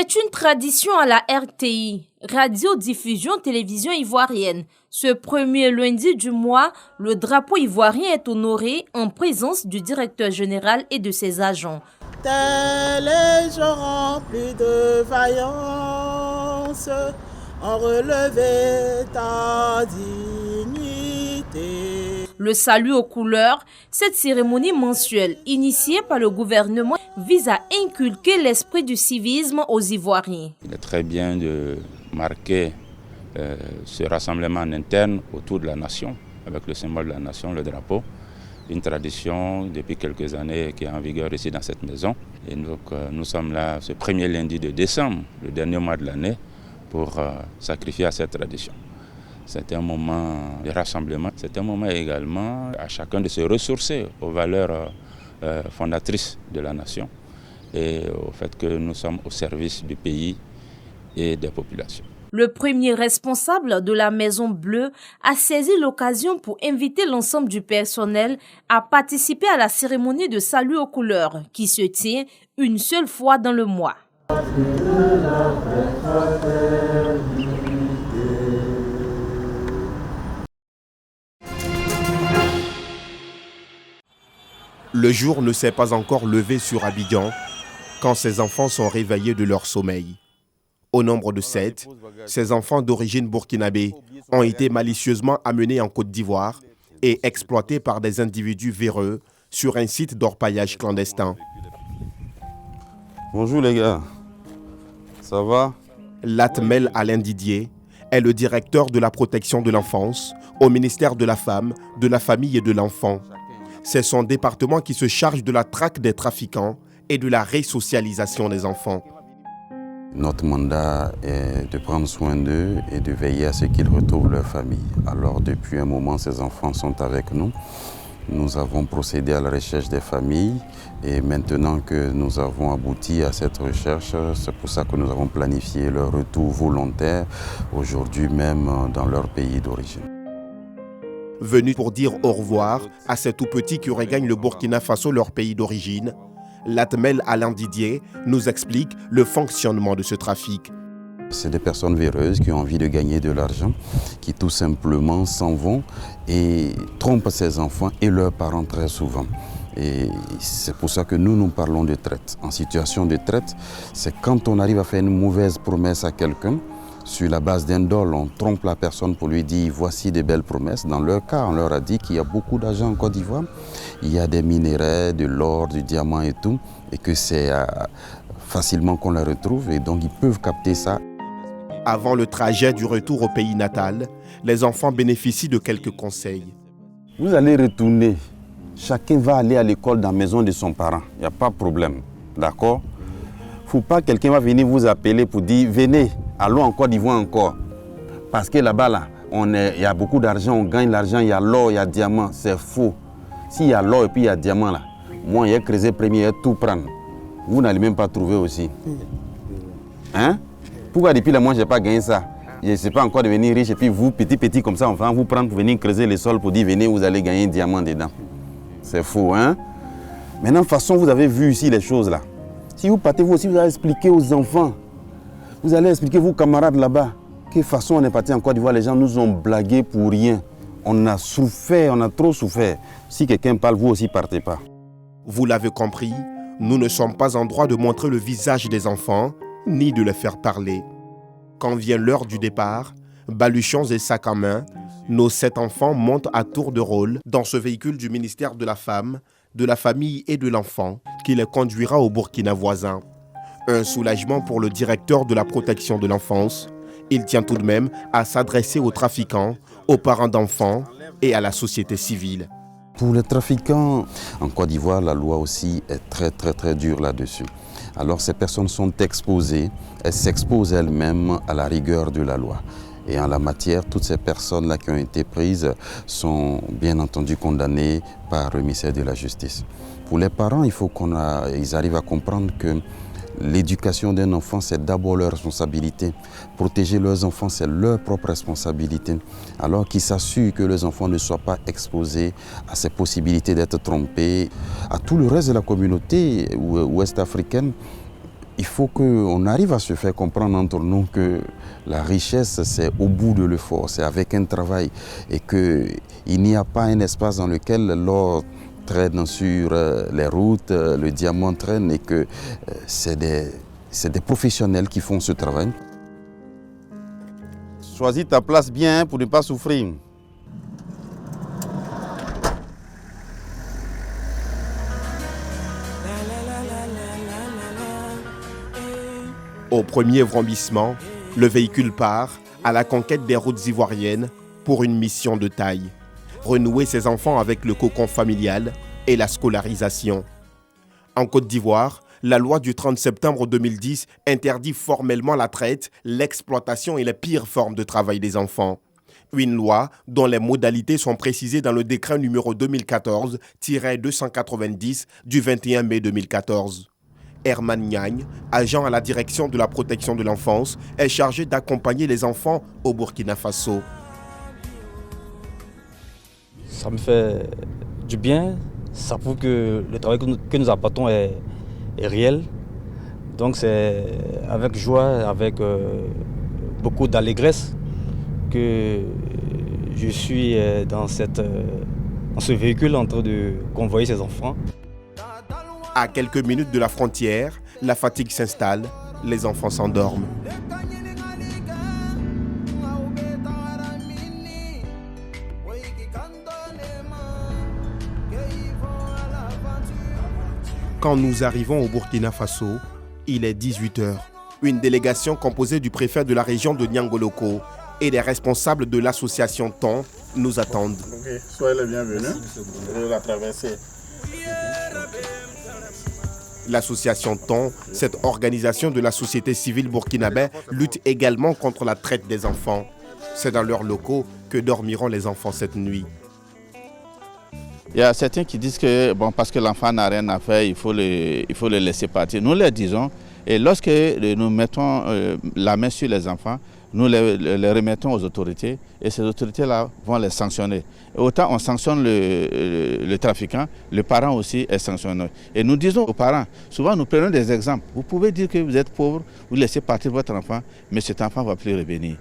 C'est une tradition à la RTI, Radio-Diffusion Télévision Ivoirienne. Ce premier lundi du mois, le drapeau ivoirien est honoré en présence du directeur général et de ses agents. Tel est jour rempli de vaillance, en relevé ta dignité. Le salut aux couleurs, cette cérémonie mensuelle initiée par le gouvernement vise à inculquer l'esprit du civisme aux Ivoiriens. Il est très bien de marquer ce rassemblement en interne autour de la nation, avec le symbole de la nation, le drapeau. Une tradition depuis quelques années qui est en vigueur ici dans cette maison. Et donc nous sommes là ce premier lundi de décembre, le dernier mois de l'année, pour sacrifier à cette tradition. C'est un moment de rassemblement, c'est un moment également à chacun de se ressourcer aux valeurs fondatrices de la nation et au fait que nous sommes au service du pays et des populations. Le premier responsable de la Maison Bleue a saisi l'occasion pour inviter l'ensemble du personnel à participer à la cérémonie de salut aux couleurs qui se tient une seule fois dans le mois. Le jour ne s'est pas encore levé sur Abidjan quand ces enfants sont réveillés de leur sommeil. Au nombre de 7, ces enfants d'origine burkinabé ont été malicieusement amenés en Côte d'Ivoire et exploités par des individus véreux sur un site d'orpaillage clandestin. Bonjour les gars, ça va? Latmel Alain Didier est le directeur de la protection de l'enfance au ministère de la Femme, de la Famille et de l'Enfant. C'est son département qui se charge de la traque des trafiquants et de la résocialisation des enfants. Notre mandat est de prendre soin d'eux et de veiller à ce qu'ils retrouvent leur famille. Alors depuis un moment, ces enfants sont avec nous. Nous avons procédé à la recherche des familles et maintenant que nous avons abouti à cette recherche, c'est pour ça que nous avons planifié leur retour volontaire aujourd'hui même dans leur pays d'origine. Venus pour dire au revoir à ces tout-petits qui regagnent le Burkina Faso, leur pays d'origine, Latmel Alain Didier nous explique le fonctionnement de ce trafic. C'est des personnes véreuses qui ont envie de gagner de l'argent, qui tout simplement s'en vont et trompent ces enfants et leurs parents très souvent. Et c'est pour ça que nous parlons de traite. En situation de traite, c'est quand on arrive à faire une mauvaise promesse à quelqu'un, sur la base d'un dol, on trompe la personne pour lui dire voici des belles promesses. Dans leur cas, on leur a dit qu'il y a beaucoup d'argent en Côte d'Ivoire, il y a des minéraux, de l'or, du diamant et tout, et que c'est facilement qu'on les retrouve et donc ils peuvent capter ça. Avant le trajet du retour au pays natal, les enfants bénéficient de quelques conseils. Vous allez retourner, chacun va aller à l'école dans la maison de son parent, il n'y a pas de problème, d'accord? Il ne faut pas que quelqu'un va venir vous appeler pour dire venez. Allons en Côte d'Ivoire encore. Parce que là-bas, là, il y a beaucoup d'argent, on gagne l'argent, il y a l'or, il y a diamant. C'est faux. S'il y a l'or et puis il y a diamant, là, moi, il y a creusé premier, il y a tout prendre. Vous n'allez même pas trouver aussi. Hein? Pourquoi depuis là, moi, je n'ai pas gagné ça? Je ne sais pas encore devenir riche et puis vous, petit comme ça, on va vous prendre pour venir creuser le sol pour dire venez, vous allez gagner un diamant dedans. C'est faux, hein? Maintenant, de toute façon, vous avez vu ici les choses là. Si vous partez, vous aussi, vous allez expliquer aux enfants. Vous allez expliquer vos camarades là-bas. De quelle façon on est parti en Côte d'Ivoire, les gens nous ont blagué pour rien. On a souffert, on a trop souffert. Si quelqu'un parle, vous aussi partez pas. Vous l'avez compris, nous ne sommes pas en droit de montrer le visage des enfants, ni de les faire parler. Quand vient l'heure du départ, baluchons et sacs en main, nos 7 enfants montent à tour de rôle dans ce véhicule du ministère de la Femme, de la Famille et de l'Enfant qui les conduira au Burkina voisin. Un soulagement pour le directeur de la protection de l'enfance. Il tient tout de même à s'adresser aux trafiquants, aux parents d'enfants et à la société civile. Pour les trafiquants, en Côte d'Ivoire, la loi aussi est très dure là-dessus. Alors ces personnes sont exposées, elles s'exposent elles-mêmes à la rigueur de la loi. Et en la matière, toutes ces personnes-là qui ont été prises sont bien entendu condamnées par le ministère de la Justice. Pour les parents, il faut qu'ils arrivent à comprendre que l'éducation d'un enfant, c'est d'abord leur responsabilité. Protéger leurs enfants, c'est leur propre responsabilité. Alors qu'ils s'assurent que les enfants ne soient pas exposés à ces possibilités d'être trompés. À tout le reste de la communauté ouest-africaine, Il faut qu'on arrive à se faire comprendre entre nous que la richesse, c'est au bout de l'effort, c'est avec un travail. Et qu'il n'y a pas un espace dans lequel l'or traîne sur les routes, le diamant traîne et que c'est des professionnels qui font ce travail. Choisis ta place bien pour ne pas souffrir. Au premier vrombissement, le véhicule part à la conquête des routes ivoiriennes pour une mission de taille. Renouer ses enfants avec le cocon familial et la scolarisation. En Côte d'Ivoire, la loi du 30 septembre 2010 interdit formellement la traite, l'exploitation et les pires formes de travail des enfants. Une loi dont les modalités sont précisées dans le décret numéro 2014-290 du 21 mai 2014. Herman Niagne, agent à la direction de la protection de l'enfance, est chargé d'accompagner les enfants au Burkina Faso. Ça me fait du bien, ça prouve que le travail que nous apportons est réel. Donc c'est avec joie, avec beaucoup d'allégresse que je suis dans ce véhicule en train de convoyer ces enfants. À quelques minutes de la frontière, la fatigue s'installe, les enfants s'endorment. Quand nous arrivons au Burkina Faso, il est 18h. Une délégation composée du préfet de la région de Niangoloko et des responsables de l'association TON nous attendent. Okay. Soyez les bienvenus. Vous la traversée. L'association TON, cette organisation de la société civile burkinabé, lutte également contre la traite des enfants. C'est dans leurs locaux que dormiront les enfants cette nuit. Il y a certains qui disent que parce que l'enfant n'a rien à faire, il faut le laisser partir. Nous leur disons, et lorsque nous mettons la main sur les enfants, nous les remettons aux autorités et ces autorités-là vont les sanctionner. Et autant on sanctionne le trafiquant, le parent aussi est sanctionné. Et nous disons aux parents, souvent nous prenons des exemples. Vous pouvez dire que vous êtes pauvre, vous laissez partir votre enfant, mais cet enfant ne va plus revenir.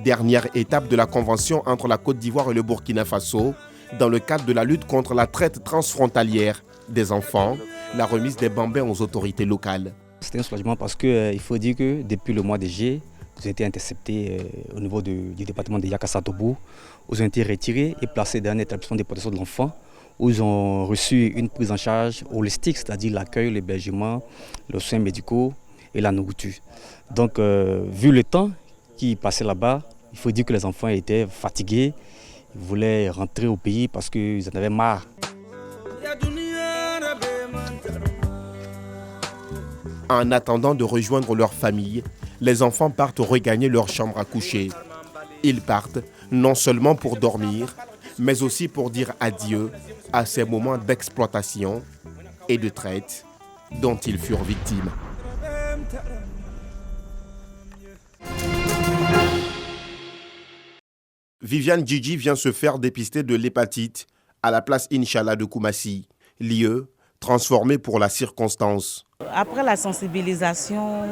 Dernière étape de la convention entre la Côte d'Ivoire et le Burkina Faso, dans le cadre de la lutte contre la traite transfrontalière des enfants, la remise des bambins aux autorités locales. C'était un soulagement parce qu'il faut dire que depuis le mois de juillet, ils ont été interceptés au niveau du département de Yakassatobo, ils ont été retirés et placés dans un établissement de protection de l'enfant où ils ont reçu une prise en charge holistique, c'est-à-dire l'accueil, l'hébergement, les soins médicaux et la nourriture. Donc, vu le temps qui passait là-bas, il faut dire que les enfants étaient fatigués, ils voulaient rentrer au pays parce qu'ils en avaient marre. En attendant de rejoindre leur famille, les enfants partent regagner leur chambre à coucher. Ils partent non seulement pour dormir, mais aussi pour dire adieu à ces moments d'exploitation et de traite dont ils furent victimes. Viviane Djidji vient se faire dépister de l'hépatite à la place Inch'Allah de Koumassi, lieu transformé pour la circonstance. Après la sensibilisation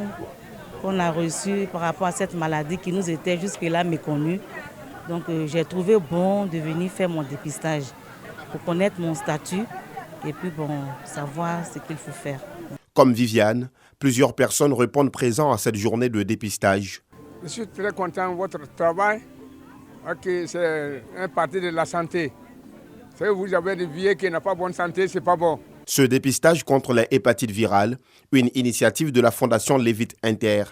qu'on a reçue par rapport à cette maladie qui nous était jusque-là méconnue, donc j'ai trouvé bon de venir faire mon dépistage pour connaître mon statut et puis savoir ce qu'il faut faire. Comme Viviane, plusieurs personnes répondent présents à cette journée de dépistage. Je suis très content de votre travail. C'est un parti de la santé. Si vous avez des vieux qui n'ont pas bonne santé, c'est pas bon. Ce dépistage contre les hépatites virales, une initiative de la Fondation Lévite Inter.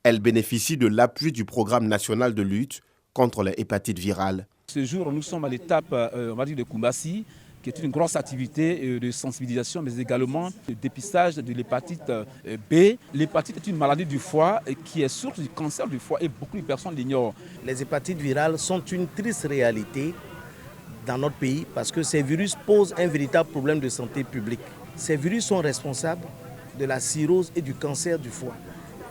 Elle bénéficie de l'appui du programme national de lutte contre les hépatites virales. Ce jour, nous sommes à l'étape de Koumassi, qui est une grosse activité de sensibilisation, mais également de dépistage de l'hépatite B. L'hépatite est une maladie du foie qui est source du cancer du foie et beaucoup de personnes l'ignorent. Les hépatites virales sont une triste réalité dans notre pays parce que ces virus posent un véritable problème de santé publique. Ces virus sont responsables de la cirrhose et du cancer du foie.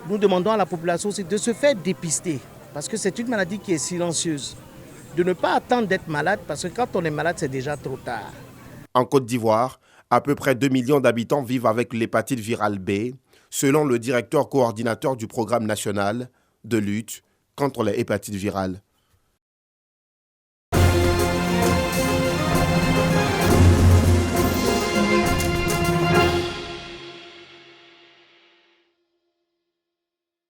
Nous demandons à la population aussi de se faire dépister parce que c'est une maladie qui est silencieuse. De ne pas attendre d'être malade parce que quand on est malade, c'est déjà trop tard. En Côte d'Ivoire, À peu près 2 millions d'habitants vivent avec l'hépatite virale B, selon le directeur coordinateur du programme national de lutte contre les hépatites virales.